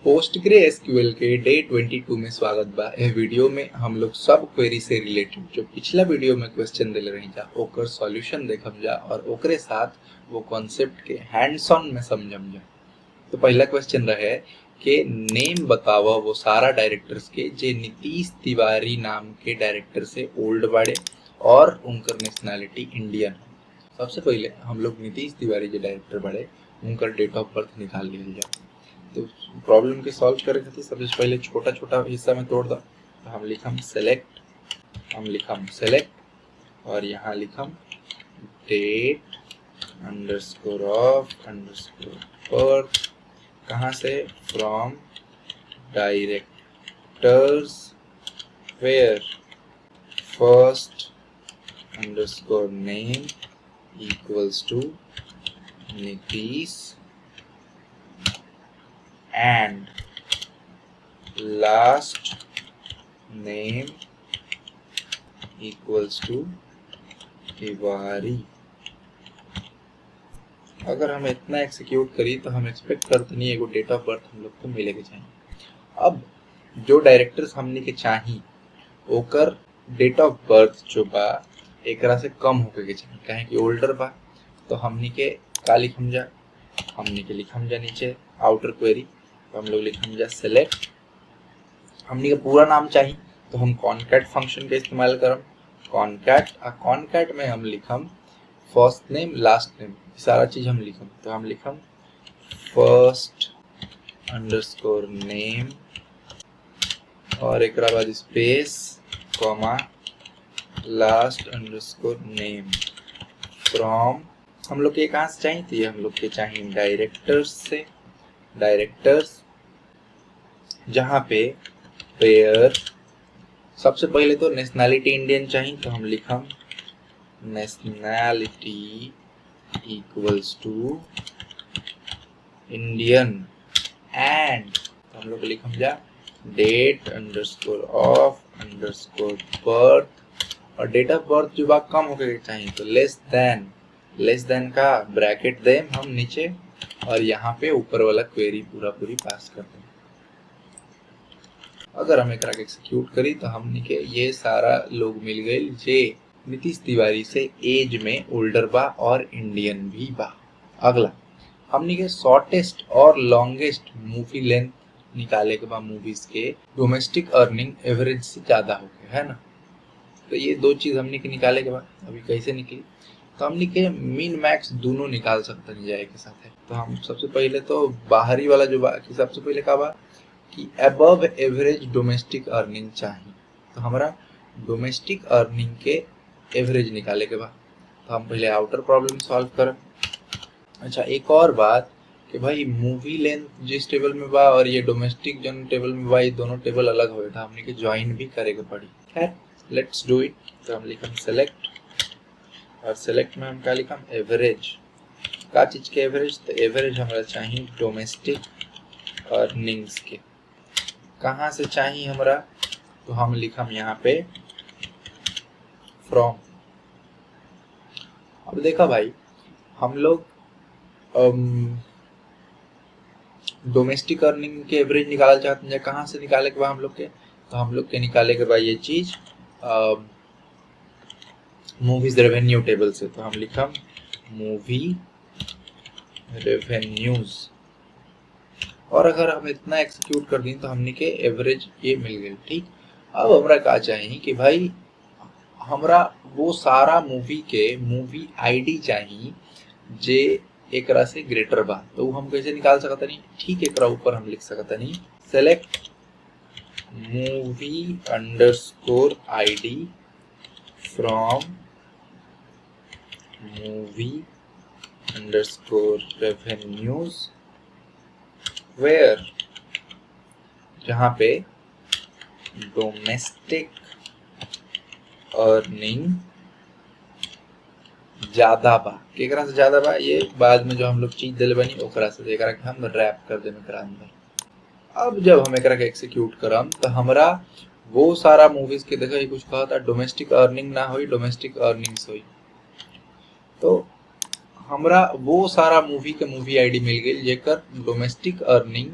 पोस्टग्रे SQL के day 22 में स्वागत बा। एह वीडियो में हम लोग सब क्वेरी से रिलेटेड जो पिछला वीडियो में क्वेश्चन देले रही जा ओकर सॉल्यूशन देखम जा और ओकरे साथ वो कॉन्सेप्ट के हैंड्स ऑन में समझम जा। तो पहला क्वेश्चन रहे कि नेम बतावा वो सारा डायरेक्टर्स के जे नीतीश तिवारी नाम के डायरेक्टर से ओल्ड बाड़े और उनकर नेशनैलिटी इंडियन है। सबसे पहले हम लोग नीतीश तिवारी जो डायरेक्टर बड़े उनकर डेट ऑफ बर्थ निकाल लिया जा। तो प्रॉब्लम के सॉल्व करे खातिर सबसे पहले छोटा छोटा हिस्सा में तोड़ दो। तो हम लिखम सेलेक्ट और यहाँ लिखम date underscore of underscore birth कहाँ से from directors where first underscore name equals to Nitish and last name equals to Tiwari. अगर हम इतना एक्सिक्यूट करी तो हम एक्सपेक्ट करते नहीं एगो डेट ऑफ बर्थ हम लोग को मिलेगा चाहिए। अब जो डायरेक्टर्स हमने के चाहिए ओकर डेट ऑफ बर्थ जो बा एकरा से कम होके के चाहिए काहे कि ओल्डर बा। तो हमने के का लिखम जा लिखम जा नीचे आउटर क्वेरी तो हम लोग लिखम जा सेलेक्ट। हमने का पूरा नाम चाहिए तो हम कॉनकैट फंक्शन का इस्तेमाल करम कॉनकैट में हम लिखम फर्स्ट नेम लास्ट नेम सारा चीज हम लिखम। तो हम लिखम फर्स्ट अंडरस्कोर नेम और एक बाद space comma last underscore name from हम लोग के कहाँ से चाहिए। तो ये हम लोग के चाहिए डायरेक्टर्स से डायरेक्टर्स जहाँ पे पेयर सबसे पहले तो नेशनैलिटी इंडियन चाहिए। तो हम लिखम nationality equals to Indian and तो हम लोग लिखम जा date underscore of underscore birth और डेट ऑफ बर्थ जो बा कम होके चाहिए तो लेस देन का ब्रैकेट दें हम नीचे और यहाँ पे ऊपर वाला क्वेरी पूरी पास कर दें। अगर हम एकरा के एक्सिक्यूट करी तो हमने के ये सारा लोग मिल गए जे नीतीश तिवारी से एज में ओल्डर बा और इंडियन भी बा। अगला हमने के शॉर्टेस्ट और लॉन्गेस्ट मूवी लेंथ निकाले के बा मूवीज के डोमेस्टिक अर्निंग एवरेज से ज्यादा हो गया है ना। तो ये दो चीज हमने के निकाले के बाद अभी कैसे निकली तो हमने के मिन मैक्स दोनों निकाल सकते नहीं जाए के साथ है। तो हम सबसे पहले तो बाहरी वाला जो बा कि सबसे पहले का बा कि अबव एवरेज डोमेस्टिक अर्निंग चाहिए। तो हमारा डोमेस्टिक अर्निंग के एवरेज निकाले के बा तो हम पहले आउटर प्रॉब्लम सॉल्व करें। अच्छा एक और बात कि भाई मूवी लेंथ जिस टेबल में बा और ये डोमेस्टिक जो टेबल में बा ये दोनों टेबल अलग हो था हमने के ज्वाइन भी करे के पड़ी। खैर लेट्स डू इट। तो हम लिखम सेलेक्ट और सेलेक्ट में हम क्या लिखम एवरेज का चीज के एवरेज। तो एवरेज हमारा चाहिए डोमेस्टिक अर्निंग्स के कहाँ से चाहिए हमारा। तो हम लिखम यहाँ पे फ्रॉम। अब देखा भाई हम लोग डोमेस्टिक अर्निंग के एवरेज निकालना चाहते हैं कहाँ से निकाले के बाद हम लोग के। तो हम लोग के निकाले के बाद ये चीज मूवीज रेवेन्यू टेबल से। तो हम लिखम मूवी रेवेन्यूज और अगर हम इतना एक्सिक्यूट कर दें तो हमने के एवरेज ये मिल गई। ठीक अब हमरा का चाहिए कि भाई हमरा वो सारा मूवी के मूवी आईडी चाहिए जे एकरा से ग्रेटर बा। तो हम कैसे निकाल सकता नहीं। ठीक एकरा ऊपर हम लिख सकता नहीं select movie underscore ID from movie underscore revenues where जहाँ पे डोमेस्टिक अर्निंग ज्यादा बा। केकरा से ज्यादा बा ये बाद में जो हम लोग चीज दिले बनी ओकरा से एकरा के हम रैप कर देम एकरा अंदर। अब जब हम एकरा के एक्सिक्यूट करम तो हमरा वो सारा मूवीज के देखा कुछ कहा था डोमेस्टिक अर्निंग ना होई डोमेस्टिक अर्निंग्स होई। तो हमरा वो सारा मूवी के मूवी आईडी मिल गई जेकर domestic earning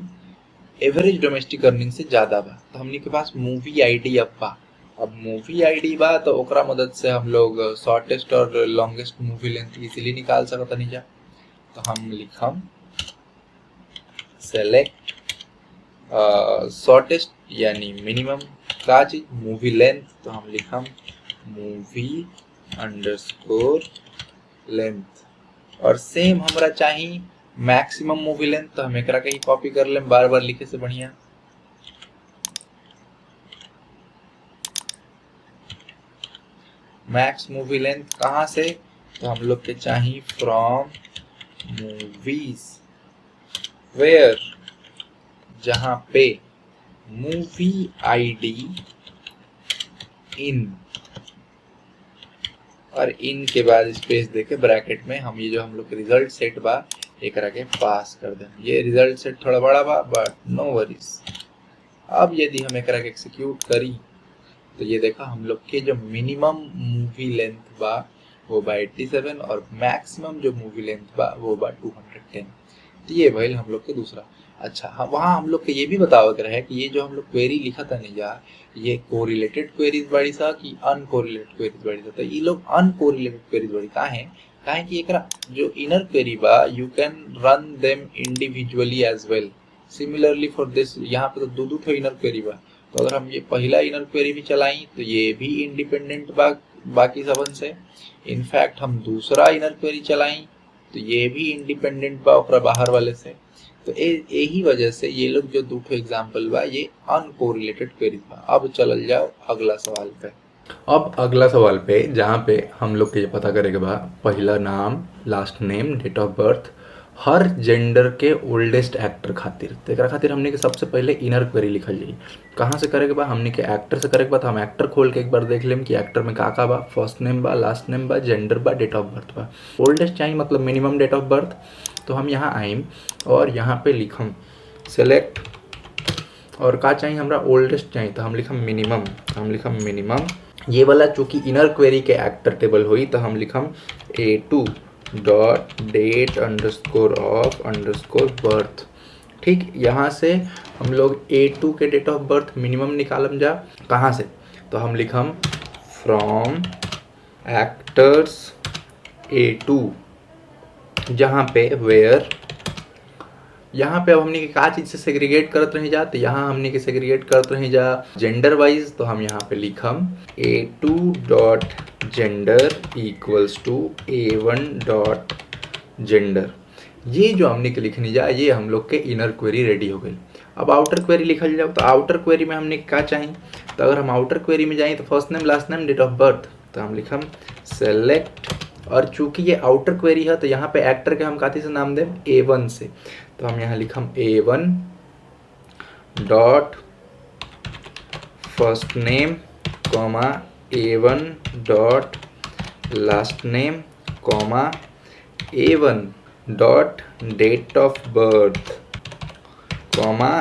average domestic earning से ज्यादा बा। तो हमनी के पास मूवी आईडी अब बा। अब मूवी आईडी बा तो ओकरा मदद से हम लोग शॉर्टेस्ट और लॉन्गेस्ट मूवी लेंथ इजीली निकाल सकत नहीं जा। तो हम लिखम सेलेक्ट शॉर्टेस्ट यानी मिनिमम का चीज मूवी लेंथ, तो हम लिखम मूवी अंडरस्कोर लेंथ। और सेम हमरा चाहिए मैक्सिमम मूवी लेंथ, तो हम एकरा के ही कॉपी कर लें बार बार लिखे से बढ़िया। मैक्स मूवी लेंथ कहाँ से, तो हम लोग के चाहिए फ्रॉम मूवीज वेयर, जहां पे मूवी आईडी इन, और इन के बाद स्पेस देके ब्रैकेट में हम ये जो हम लोग के रिजल्ट सेट बा एकरा के पास कर दें। ये रिजल्ट सेट थोड़ा बड़ा बा बट नो वरीज। अब यदि हम एकरा के एक्सिक्यूट करी तो ये देखा हम लोग के जो मिनिमम मूवी लेंथ बा वो बा 87 और मैक्सिमम जो मूवी लेंथ बा वो बा 210। तो ये भइल हम लोग के दूसरा। अच्छा हम वहाँ हम लोग के ये भी बतावे के रहे कि ये जो हम लोग क्वेरी लिखा था नहीं जा, ये कोरिलेटेड क्वेरीज बड़ी सा कि अनकोरिलेटेड क्वेरीज बड़ी सा। तो ये लोग अनकोरिलेटेड क्वेरीज बड़ी काहे कि एकरा जो इनर क्वेरी बा you can run them individually as well. Similarly for this यहाँ पे तो दो ठो इनर क्वेरी बा, तो अगर हम ये पहला इनर क्वेरी भी चलाई तो ये भी इंडिपेंडेंट बा बाकी सबन से। इनफैक्ट हम दूसरा इनर क्वेरी चलाई तो ये भी इंडिपेंडेंट बा ओकरा बाहर वाले से। तो यही वजह से ये लोग जो दो ठो एग्जांपल बा ये अनकोरिलेटेड क्वेरीज बा। अब चलल जाओ अगला सवाल पे। अब अगला सवाल पे जहाँ पे हम लोग के ये पता करे के बा पहला नाम, last name, date of birth हर जेंडर के ओल्डेस्ट एक्टर खातिर। तो एकरा खातिर हमने के सबसे पहले इनर क्वेरी लिखल जाई। कहाँ से करे के बा, हमने के एक्टर से करे के बा। तो हम एक्टर खोल के एक बार देख लेम कि एक्टर में का बा। फर्स्ट नेम बा, लास्ट नेम बा, जेंडर बा, डेट ऑफ बर्थ बा। ओल्डेस्ट चाहिए मतलब मिनिमम डेट ऑफ बर्थ। तो हम यहाँ आइम और यहाँ पे लिखम सेलेक्ट, और का चाहिए हमरा ओल्डेस्ट चाहिए तो हम लिखम मिनिमम। हम लिखम मिनिमम ये वाला चूंकि इनर क्वेरी के एक्टर टेबल हुई तो हम लिखम A2 dot date underscore of underscore birth. ठीक, यहाँ से हम लोग A2 के डेट ऑफ बर्थ मिनिमम निकालम जा। कहाँ से, तो हम लिखम फ्रॉम एक्टर्स A2 जहाँ पे वेयर, यहाँ पे अब हमने के का चीज से सेग्रीगेट करत रही जा, तो यहाँ हमने के सेग्रीगेट करत रही जा जेंडर वाइज। तो हम यहाँ पे लिखम A2 dot gender equals to A1 dot gender. ये जो हमने के लिखनी जा ये हम लोग के इनर क्वेरी रेडी हो गई। अब आउटर क्वेरी लिखल जाओ। तो आउटर क्वेरी में हमने क्या चाहिए, तो अगर हम आउटर क्वेरी में जाएं तो first name, last name, date of birth. तो हम लिखम सेलेक्ट, और चूंकि ये आउटर क्वेरी है तो यहाँ पे एक्टर के हम काथी से नाम दें A1 से। तो हम यहाँ लिखम A1 dot first name comma A1 dot last name comma A1 dot date of birth comma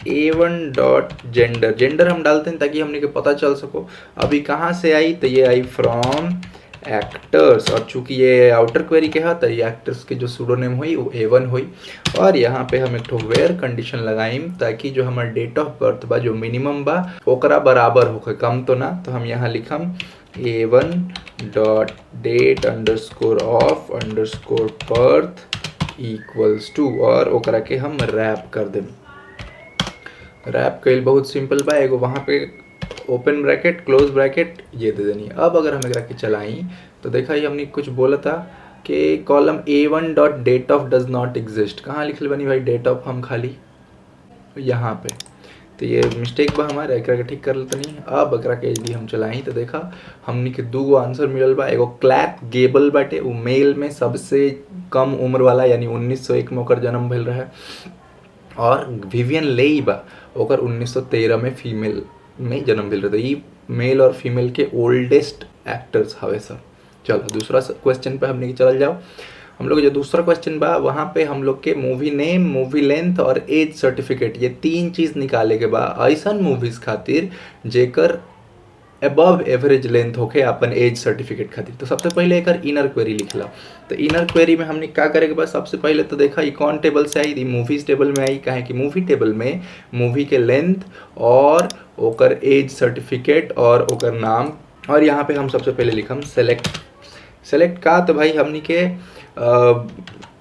A1 dot gender. Gender हम डालते हैं ताकि हमने के पता चल सको। अभी कहाँ से आई, तो ये आई फ्रॉम एक्टर्स, और चूंकि ये आउटर क्वेरी के है तो ये एक्टर्स के जो सूडोनेम हुई वो A1 हुई। और यहाँ पे हम एक ठो वेयर कंडीशन लगाइम ताकि जो हमार डेट ऑफ बर्थ बा जो मिनिमम बा ओकरा बराबर होके, कम तो ना। तो हम यहाँ लिखम A1 dot date underscore of underscore birth equals to, और ओकरा के हम रैप कर देम। रैप कईल बहुत सिंपल बा, एगो वहाँ पे ओपन ब्रैकेट क्लोज ब्रैकेट ये दे देनी। अब अगर हम एकरा के चलाई तो देखा ही हमने कुछ बोला था कि column A1 dot date of does not exist. कहाँ लिखल बनी भाई, डेट ऑफ हम खाली यहाँ पे। तो ये मिस्टेक बा हमारे, एकरा के ठीक कर लेते नहीं। अब एकरा के यदि हम चलाई तो देखा हमने के दूगो आंसर मिलल बा। एगो क्लैर्क गेबल बाटे, वो मेल में सबसे कम उम्र वाला यानी 1901 में ओकर जन्म भइल रहे। और विवियन लेई बा ओकर 1913 में फीमेल में जन्म मिल रहा था। ये मेल और फीमेल के ओल्डेस्ट एक्टर्स हवे सर। चलो दूसरा क्वेश्चन पे हमने चल जाओ। हम लोग जो दूसरा क्वेश्चन बा वहाँ पे हम लोग के मूवी नेम, मूवी लेंथ और एज सर्टिफिकेट ये तीन चीज़ निकाले के बा ऐसा मूवीज खातिर जेकर अबव एवरेज लेंथ होके अपन एज सर्टिफिकेट खातिर। तो सबसे पहले एक इनर क्वेरी लिखला। तो इनर क्वेरी में हमने क्या करे के बाद सबसे पहले तो देखा ई कौन टेबल से आई, मूवीज टेबल में आई। काहे कि मूवी टेबल में मूवी के लेंथ और ओकर एज सर्टिफिकेट और ओकर नाम, और यहाँ पे हम सबसे पहले लिखम सेलेक्ट का। तो भाई हमनी के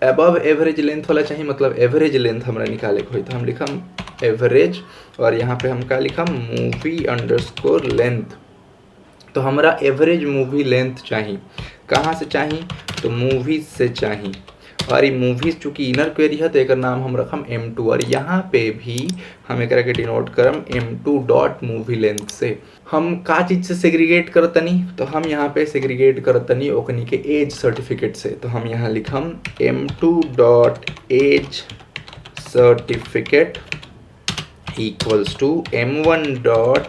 अबव एवरेज लेंथ वाला चाहिए, मतलब एवरेज लेंथ हमरा निकाले के होई। तो हम लिखम एवरेज और यहाँ पे हम क्या लिखम मूवी अंडरस्कोर लेंथ। तो हमरा एवरेज मूवी लेंथ चाहिए। कहाँ से चाहिए? तो मूवीज से चाहिए। और ये मूवीज चूँकि इनर क्वेरी है तो एक नाम हम रखम M2, और यहाँ पे भी हम एक के डिनोट करम M2 डॉट मूवी लेंथ से। हम का चीज़ से सेग्रीगेट करतनी? तो हम यहाँ पे सेग्रीगेट करतनी ओकनी के एज सर्टिफिकेट से। तो हम यहाँ लिखम M2 dot age certificate equals to M1 dot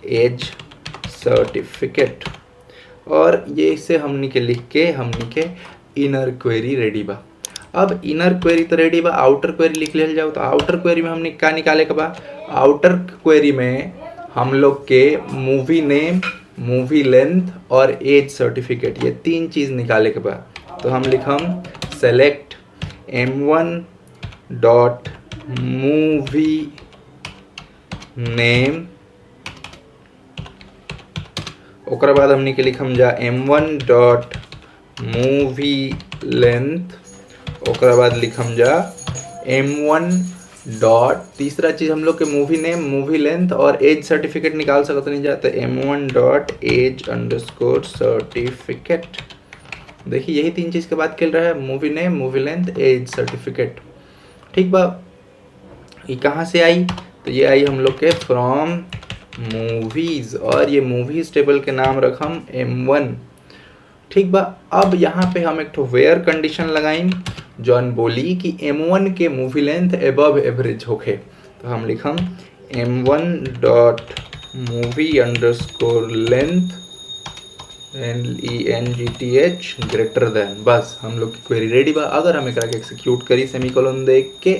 age certificate, और ये इसे हमनी के लिख के हमनी के इनर क्वेरी रेडी बा। अब इनर क्वेरी तो रेडी बा, आउटर क्वेरी लिख लिया जाओ। तो आउटर क्वेरी में हमने क्या निकाले के बा? आउटर क्वेरी में हम लोग के मूवी नेम, मूवी लेंथ और एज सर्टिफिकेट, ये तीन चीज़ निकाले के बा। तो हम लिखम select M1 dot movie name, ओकरा बाद हमनी के लिखम जा M1 डॉट मूवी लेंथ, ओकरा बाद लिखम जा M1 डॉट, तीसरा चीज़ हम लोग के मूवी नेम, मूवी लेंथ और एज सर्टिफिकेट निकाल सकते नहीं जाते, M1 dot as underscore certificate. देखिए यही तीन चीज़ के बाद खेल रहा है, movie name, movie length, age certificate. ठीक बा, ये कहाँ से आई? तो ये आई हम लोग के फ्रॉम मूवीज, और ये मूवीज टेबल के नाम रखम M1। ठीक बा, अब यहाँ पे हम एक ठो वेयर कंडीशन लगाइन जौन बोली कि M1 के मूवी लेंथ एबव एवरेज होखे। तो हम लिखम M1 dot movie underscore length LENGTH greater than, बस हम लोग की क्वेरी रेडी बा। अगर हम एक एक्सिक्यूट करी सेमीकोलन देख के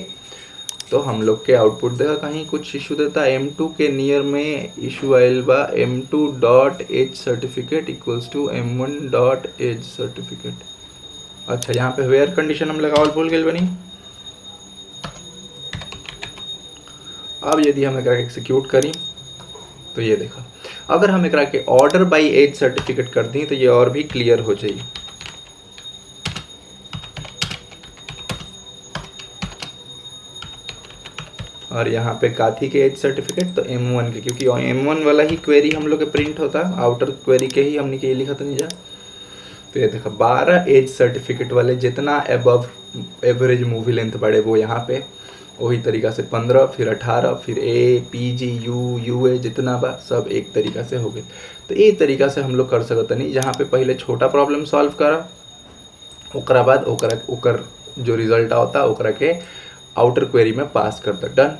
तो हम लोग के आउटपुट देखा कहीं कुछ इशू देता, M2 के नियर में इशू आयल बा M2 dot age certificate equals to M1 dot age certificate. अच्छा, यहाँ पे वेयर कंडीशन हम लगावल भूल गए बनी। अब यदि हम एक एक्सिक्यूट करी तो ये देखा, अगर हम एक के ऑर्डर बाई एज सर्टिफिकेट कर दी तो ये और भी क्लियर हो जाएगी। और यहाँ पे काथी के एज सर्टिफिकेट तो M1 के, क्योंकि M1 वाला ही क्वेरी हम लोग के प्रिंट होता, आउटर क्वेरी के ही हमने के लिखा तो नहीं जा। तो ये देखा 12 एज सर्टिफिकेट वाले जितना अबव एवरेज मूवी लेंथ बढ़े वो यहाँ पे वही तरीका से 15, फिर 18, फिर A, PG, UA जितना बा सब एक तरीका से हो गए। तो ये तरीका से हम लोग कर सकते नहीं, जहाँ पे पहले छोटा प्रॉब्लम सॉल्व करा, ओकरा बाद ओकर जो रिजल्ट आता ओकरा के आउटर क्वेरी में पास कर दे। डन।